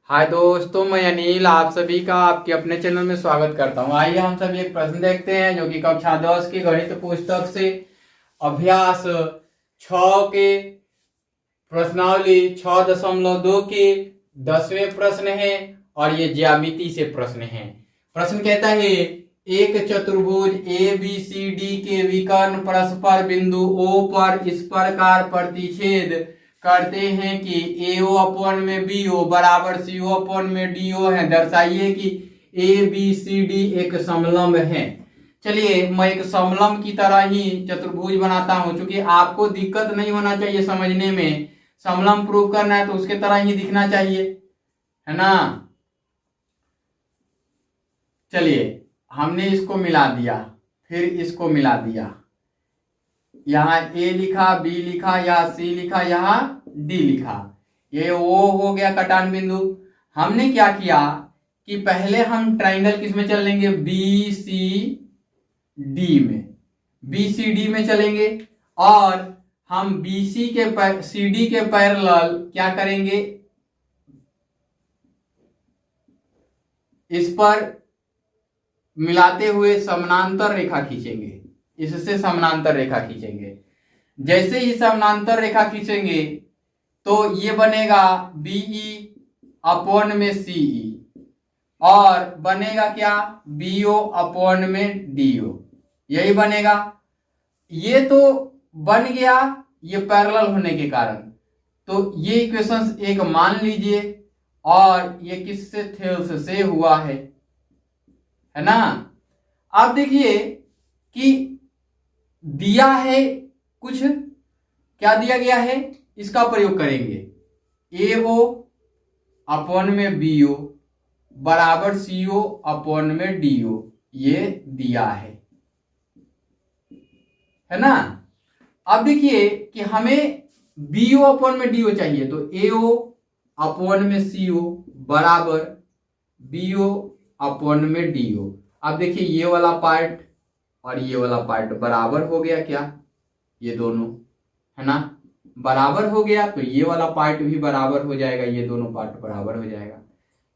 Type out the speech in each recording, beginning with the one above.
हाय दोस्तों, मैं अनिल आप सभी का आपके अपने चैनल में स्वागत करता हूं। आइए हम सभी एक प्रश्न देखते हैं जो कि कक्षा 10 की गणित पुस्तक से अभ्यास 6 के प्रश्नावली 6.2 के 10वें प्रश्न है और ये ज्यामिति से प्रश्न है। प्रश्न कहता है एक चतुर्भुज ए बी सी डी के विकर्ण परस्पर बिंदु O पर इस प्रकार प्रतिच्छेद करते हैं कि AO अपॉन में BO बराबर CO अपॉन में DO है। दर्शाइए कि ABCD एक समलंब है। चलिए मैं एक समलंब की तरह ही चतुर्भुज बनाता हूं, क्योंकि आपको दिक्कत नहीं होना चाहिए समझने में। समलंब प्रूव करना है तो उसके तरह ही दिखना चाहिए, है ना। चलिए हमने इसको मिला दिया, फिर इसको मिला दिया। यहाँ A लिखा, B लिखा, यहाँ C लिखा, यहाँ D लिखा। ये O हो गया कटान बिंदु। हमने क्या किया कि पहले हम ट्राइंगल किस में चलेंगे, BCD में। BCD में चलेंगे और हम BC के CD के पैरेलल क्या करेंगे, इस पर मिलाते हुए समानांतर रेखा खींचेंगे। इससे समानांतर रेखा खींचेंगे। जैसे ही समानांतर रेखा खींचेंगे तो ये बनेगा BE अपॉन में CE और बनेगा क्या, BO अपॉन में DO। यही बनेगा। ये तो बन गया ये पैरेलल होने के कारण। तो ये इक्वेशन एक मान लीजिए और ये किससे, थेल्स से हुआ है ना। अब देखिए कि दिया है कुछ, क्या दिया गया है, इसका प्रयोग करेंगे। AO अपॉन में BO बराबर CO अपॉन में DO, ये दिया है ना। अब देखिए कि हमें BO अपॉन में DO चाहिए, तो AO अपॉन में CO बराबर BO अपॉन में DO। अब देखिए ये वाला पार्ट और ये वाला पार्ट बराबर हो गया क्या, ये दोनों, है ना, बराबर हो गया। तो ये वाला पार्ट भी बराबर हो जाएगा, ये दोनों पार्ट बराबर हो जाएगा।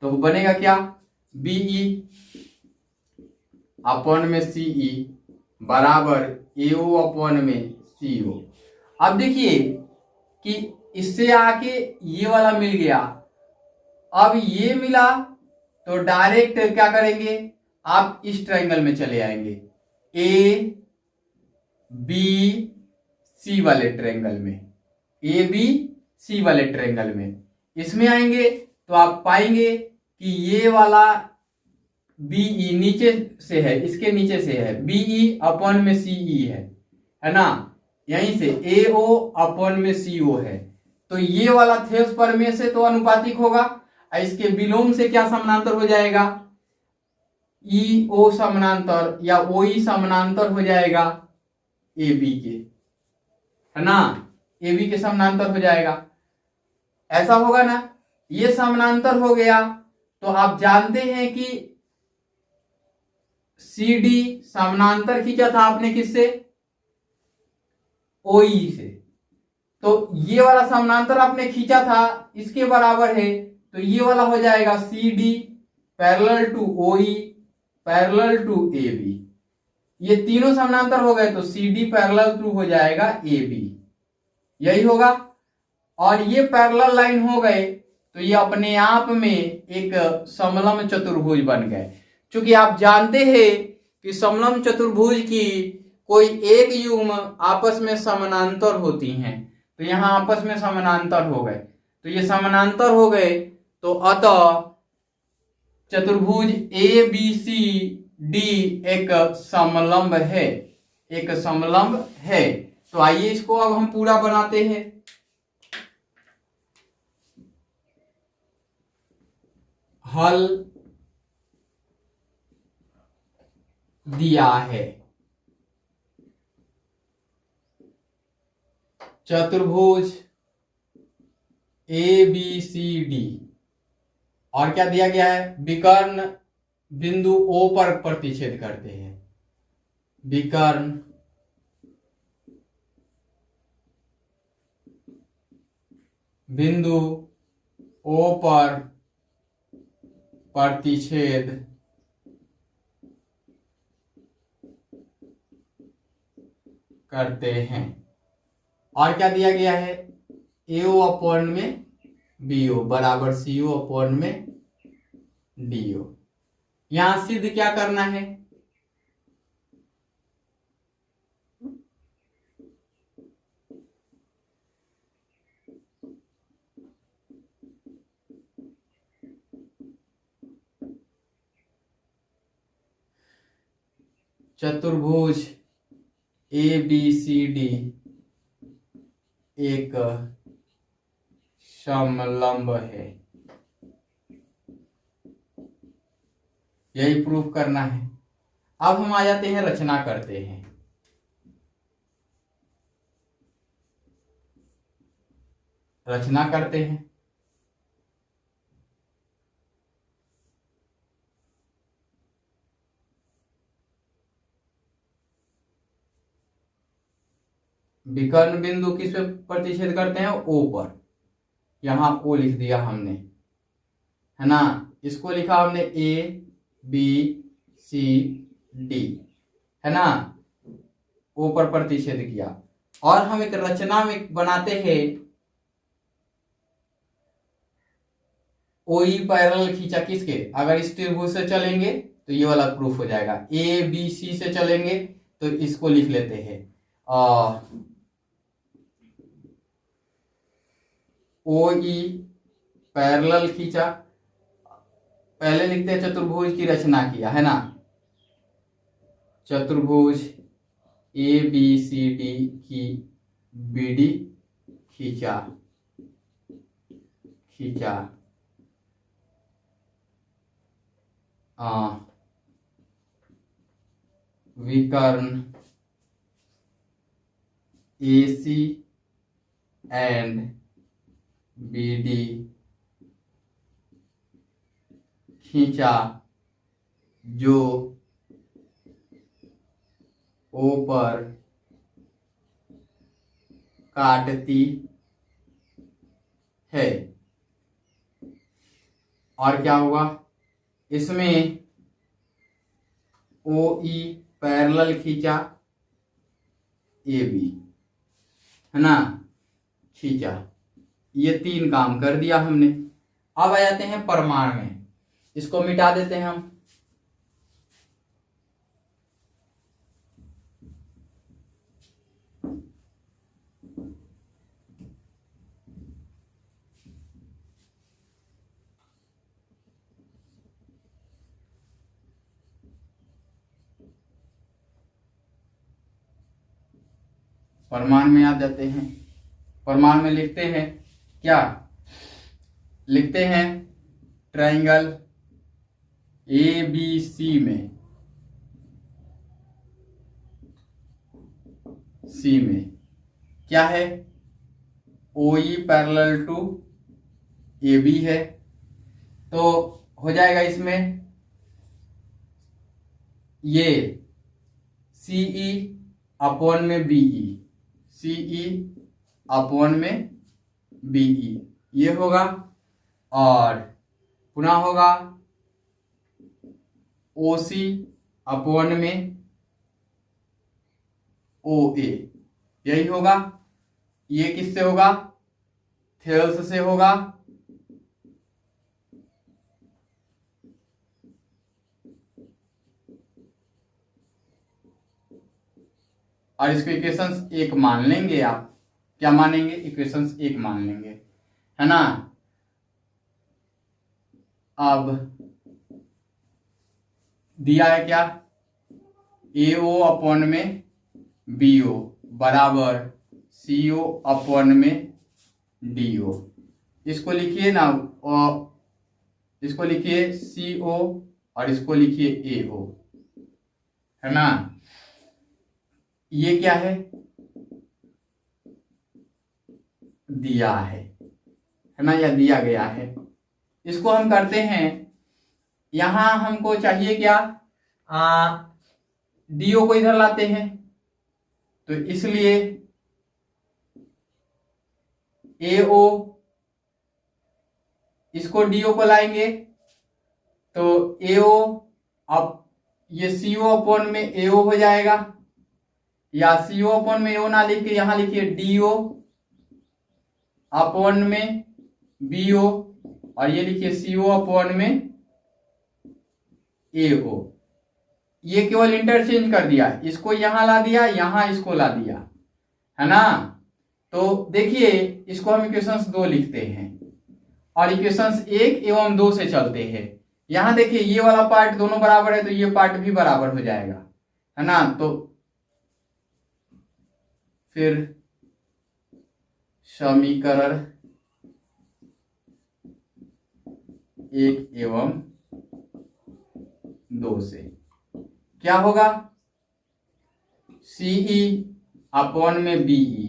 तो बनेगा क्या, BE अपॉन में CE बराबर AO अपॉन में CO। अब देखिए कि इससे आके ये वाला मिल गया। अब ये मिला तो डायरेक्ट क्या करेंगे, आप इस ट्रायंगल में चले आएंगे, ABC वाले ट्रायंगल में, ABC वाले ट्रायंगल में इसमें आएंगे तो आप पाएंगे कि ये वाला BE नीचे से है, इसके नीचे से है, BE अपॉन में CE है ना। यहीं से AO अपॉन में CO है। तो ये वाला थेल्स प्रमेय से तो अनुपातिक होगा, इसके विलोम से क्या समानांतर हो जाएगा, EO समानांतर या OE समानांतर हो जाएगा AB के, है ना। AB के समानांतर हो जाएगा, ऐसा होगा ना। ये समानांतर हो गया तो आप जानते हैं कि CD समानांतर खींचा था आपने किससे, OE से। तो ये वाला समानांतर आपने खींचा था, इसके बराबर है, तो ये वाला हो जाएगा CD parallel to OE parallel to AB। ये तीनों समानांतर हो गए तो CD पैरेलल टू हो जाएगा AB, यही होगा। और ये पैरेलल लाइन हो गए तो ये अपने आप में एक समलंब चतुर्भुज बन गए। क्योंकि आप जानते हैं कि समलंब चतुर्भुज की कोई एक युग्म आपस में समानांतर होती हैं, तो यहां आपस में समानांतर हो गए, तो ये समानांतर हो गए, तो अतः चतुर्भुज ABCD एक समलंब है, एक समलंब है। तो आइए इसको अब हम पूरा बनाते हैं। हल दिया है चतुर्भुज ABCD और क्या दिया गया है, विकर्ण बिंदु O पर प्रतिच्छेद करते हैं। विकर्ण बिंदु O पर प्रतिच्छेद करते हैं। और क्या दिया गया है, AO अपॉन में BO बराबर CO अपॉन में DO। यहां सिद्ध क्या करना है, चतुर्भुज ABCD एक समलंब है, यही प्रूफ करना है। अब हम आ जाते हैं, रचना करते हैं। रचना करते हैं। विकर्ण बिंदु किस पे प्रतिच्छेद करते हैं, O पर। यहां O लिख दिया हमने, है ना। इसको लिखा हमने ABCD, है ना। O पर प्रतिच्छेद किया। और हम एक रचना में बनाते हैं, OE पैरेलल खींचा किसके, अगर इस त्रिभुज से चलेंगे तो ये वाला प्रूफ हो जाएगा। ABC से चलेंगे तो इसको लिख लेते हैं, OE पैरेलल खींचा। पहले लिखते हैं चतुर्भुज की रचना किया, है ना। चतुर्भुज ABCD की BD खींचा, विकर्ण AC एंड BD खींचा, जो O पर काटती है। और क्या होगा, इसमें OE पैरेलल खींचा AB, है ना, खींचा। ये 3 काम कर दिया हमने। अब आ जाते हैं परमाण में, इसको मिटा देते हैं हम। परमाण में आ जाते हैं। परमाण में लिखते हैं, क्या लिखते हैं, ट्रायंगल ABC में, C में क्या है, OE पैरेलल टू AB है। तो हो जाएगा इसमें ये CE अपॉन में BE, CE अपॉन में BE ये होगा। और पुनः होगा OC अपॉन में OA, यही होगा। ये किससे होगा, थेल्स से होगा। और इसको इक्वेशंस 1 मान लेंगे आप। क्या मानेंगे, इक्वेशंस 1 मान लेंगे, है ना। अब दिया है क्या, AO अपॉन में BO बराबर CO अपॉन में DO। इसको लिखिए ना, और इसको लिखिए CO और इसको लिखिए AO, है ना। ये क्या है, दिया है ना, यह दिया गया है। इसको हम करते हैं, यहां हमको चाहिए क्या, DO को इधर लाते हैं, तो इसलिए AO, इसको DO को लाएंगे तो एओ, अब ये CO अपॉन में एओ हो जाएगा, या CO अपॉन में एओ ना लिख के यहां लिखिए DO अपॉन में BO, और ये लिखिए CO अपॉन में AO। ये केवल इंटरचेंज कर दिया, इसको यहां ला दिया, यहां इसको ला दिया, है ना। तो देखिए इसको हम इक्वेशंस 2 लिखते हैं और इक्वेशंस 1 एवं 2 से चलते हैं। यहां देखिए ये वाला पार्ट दोनों बराबर है तो ये पार्ट भी बराबर हो जाएगा, है ना। तो फिर समीकरण 1 एवं 2 से क्या होगा, CE अपॉन में BE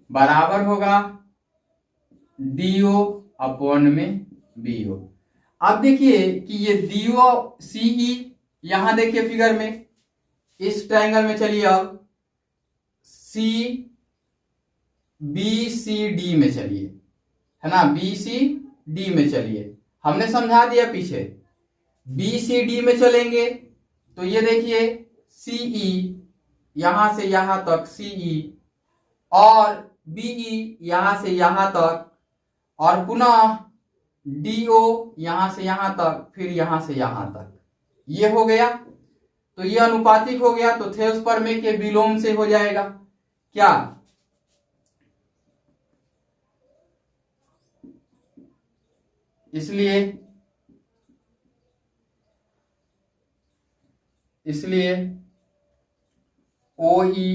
बराबर होगा DO अपॉन में BO। अब देखिए कि ये DO CE, यहां देखिए फिगर में इस ट्रायंगल में चलिए, अब BCD में चलिए, है ना, BCD में चलिए। हमने समझा दिया पीछे, BCD में चलेंगे तो ये देखिए CE यहां से यहां तक CE, और BE यहां से यहां तक, और पुनः DO यहां से यहां तक, फिर यहां से यहां तक। ये हो गया, तो ये अनुपातिक हो गया, तो थेल्स प्रमेय के विलोम से हो जाएगा क्या, इसलिए OE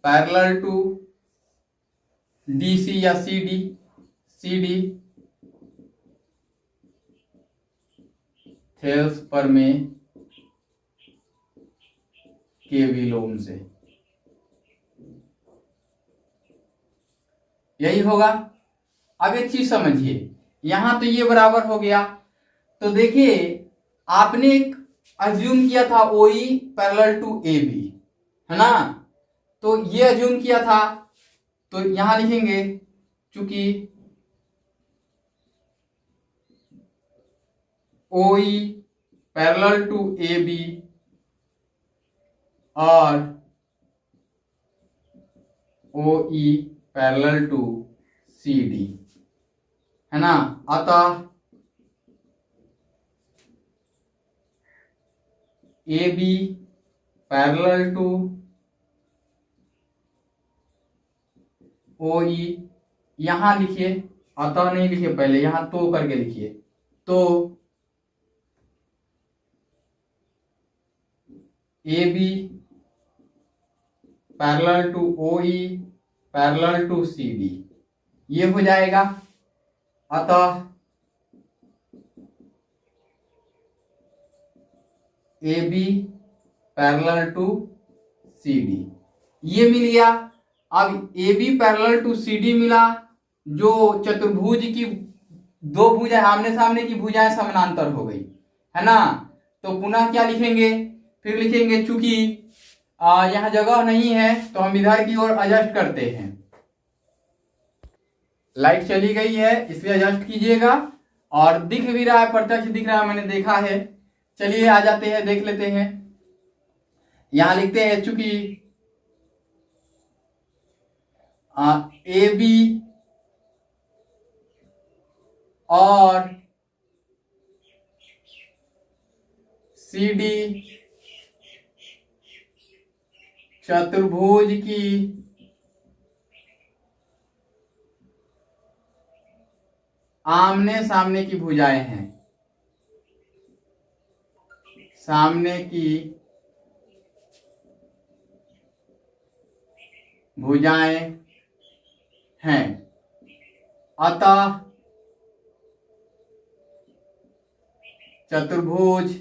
पैरेलल टू DC या CD थेल्स प्रमेय के विलोम से, यही होगा। अब एक चीज समझिए, यहां तो ये बराबर हो गया, तो देखिए आपने एक अज्यूम किया था OE पैरेलल टू AB, है ना। तो ये अज्यूम किया था, तो यहां लिखेंगे चूंकि OE पैरेलल टू AB और OE पैरेलल टू CD, है ना। अतः AB पैरेलल टू OE, यहां लिखिए, अतः नहीं लिखिए, पहले यहां तो करके लिखिए, तो AB parallel to OE parallel to CD, ये हो जाएगा। अतः AB पैरेलल टू CD ये मिल गया। अब AB पैरेलल टू CD मिला, जो चतुर्भुज की दो भुजाएं आमने सामने की भुजाएं समानांतर हो गई, है ना। तो पुनः क्या लिखेंगे, फिर लिखेंगे चूंकि यहां जगह नहीं है तो हम इधर की ओर एडजस्ट करते हैं। लाइट चली गई है इसलिए एडजस्ट कीजिएगा, और दिख भी रहा है, प्रत्यक्ष दिख रहा है, मैंने देखा है। चलिए आ जाते हैं, देख लेते हैं। यहां लिखते हैं चूंकि AB और CD चतुर्भुज की आमने सामने की भुजाएं हैं, सामने की भुजाएं हैं। अतः चतुर्भुज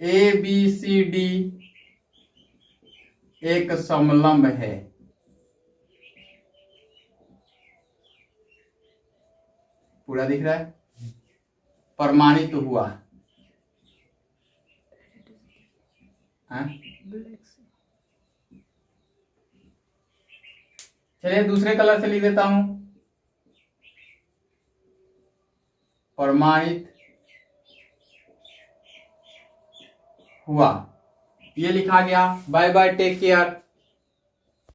ABCD एक समलंब है। पूरा दिख रहा है, प्रमाणित तो हुआ है। चलिए दूसरे कलर से लिख देता हूं। प्रमाणित हुआ। ये लिखा गया। Bye bye, take care.